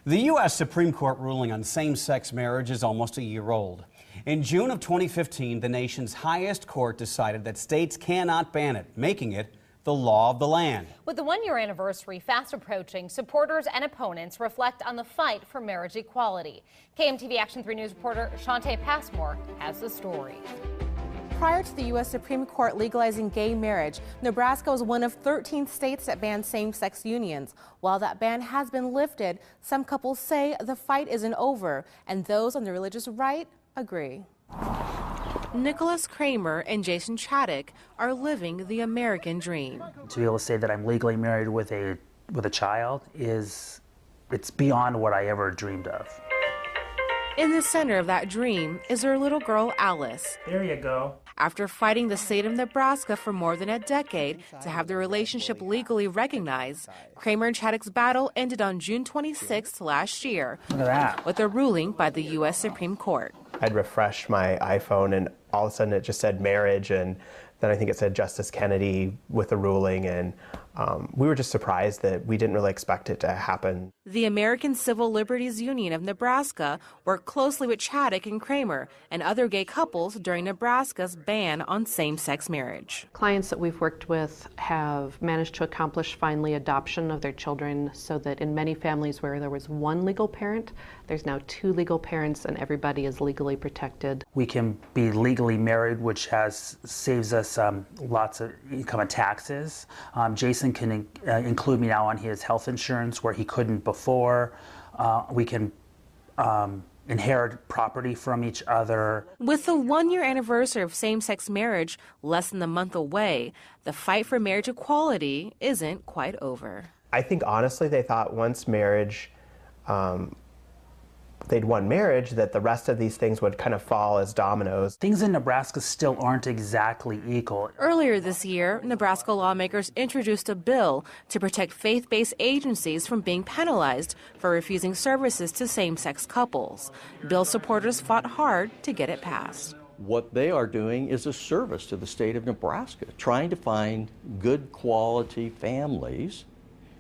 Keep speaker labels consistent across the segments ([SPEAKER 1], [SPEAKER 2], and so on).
[SPEAKER 1] The U.S. Supreme Court ruling on same-sex marriage is almost a year old. In June of 2015, the nation's highest court decided that states cannot ban it, making it the law of the land.
[SPEAKER 2] With the one-year anniversary fast approaching, supporters and opponents reflect on the fight for marriage equality. KMTV Action 3 News reporter Shantae Passmore has the story.
[SPEAKER 3] Prior to the U.S. Supreme Court legalizing gay marriage, Nebraska was one of 13 states that banned same-sex unions. While that ban has been lifted, some couples say the fight isn't over, and those on the religious right agree. Nicholas Kramer and Jason Chaddick are living the American dream.
[SPEAKER 4] To be able to say that I'm legally married with a child it's beyond what I ever dreamed of.
[SPEAKER 3] In the center of that dream is their little girl, Alice.
[SPEAKER 4] There you go.
[SPEAKER 3] After fighting the state of Nebraska for more than a decade to have their relationship legally recognized, Kramer and Chaddick's battle ended on June 26th last year.
[SPEAKER 4] Look at that.
[SPEAKER 3] With a ruling by the U.S. Supreme Court.
[SPEAKER 5] I'd refreshed my iPhone and all of a sudden it just said marriage, and then I think it said Justice Kennedy with the ruling, and we were just surprised that we didn't really expect it to happen.
[SPEAKER 3] The American Civil Liberties Union of Nebraska worked closely with Chaddick and Kramer and other gay couples during Nebraska's ban on same-sex marriage.
[SPEAKER 6] Clients that we've worked with have managed to accomplish finally adoption of their children, so that in many families where there was one legal parent, there's now two legal parents and everybody is legally protected.
[SPEAKER 4] We can be legally married, which saves us lots of income and taxes. Jason can include me now on his health insurance where he couldn't before. We can inherit property from each other.
[SPEAKER 3] With the one-year anniversary of same-sex marriage less than a month away, the fight for marriage equality isn't quite over.
[SPEAKER 5] I think honestly they thought once marriage, they'd won marriage, that the rest of these things would kind of fall as dominoes.
[SPEAKER 4] Things in Nebraska still aren't exactly equal.
[SPEAKER 3] Earlier this year, Nebraska lawmakers introduced a bill to protect faith-based agencies from being penalized for refusing services to same-sex couples. Bill supporters fought hard to get it passed.
[SPEAKER 7] What they are doing is a service to the state of Nebraska, trying to find good quality families,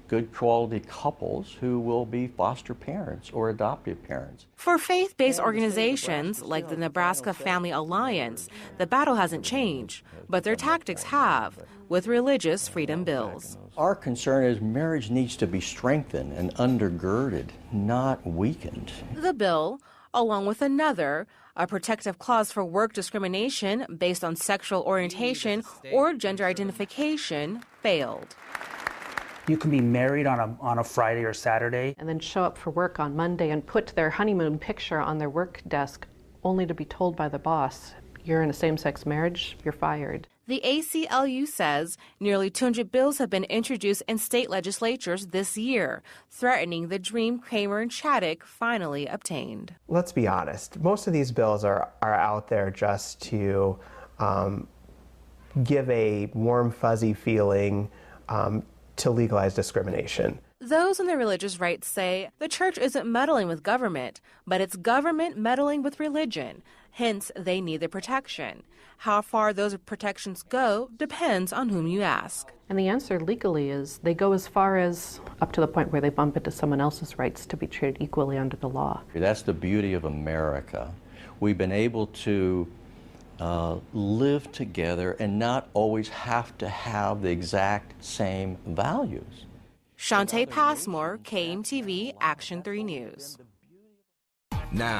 [SPEAKER 7] good quality couples who will be foster parents or adoptive parents.
[SPEAKER 3] For faith-based organizations like the Nebraska Family Alliance, the battle hasn't changed, but their tactics have, with religious freedom bills.
[SPEAKER 7] Our concern is marriage needs to be strengthened and undergirded, not weakened.
[SPEAKER 3] The bill, along with another, a protective clause for work discrimination based on sexual orientation or gender identification, failed.
[SPEAKER 4] You can be married on a Friday or Saturday.
[SPEAKER 6] And then show up for work on Monday and put their honeymoon picture on their work desk, only to be told by the boss, you're in a same-sex marriage, you're fired.
[SPEAKER 3] The ACLU says nearly 200 bills have been introduced in state legislatures this year, threatening the dream Kramer and Chaddick finally obtained.
[SPEAKER 5] Let's be honest, most of these bills are out there just to give a warm, fuzzy feeling to legalize discrimination.
[SPEAKER 3] Those on the religious right say the church isn't meddling with government, but it's government meddling with religion. Hence, they need the protection. How far those protections go depends on whom you ask.
[SPEAKER 6] And the answer legally is they go as far as up to the point where they bump into someone else's rights to be treated equally under the law.
[SPEAKER 7] That's the beauty of America. We've been able to live together and not always have to have the exact same values.
[SPEAKER 3] Shantae Passmore, KMTV Action 3 News.
[SPEAKER 8] Now.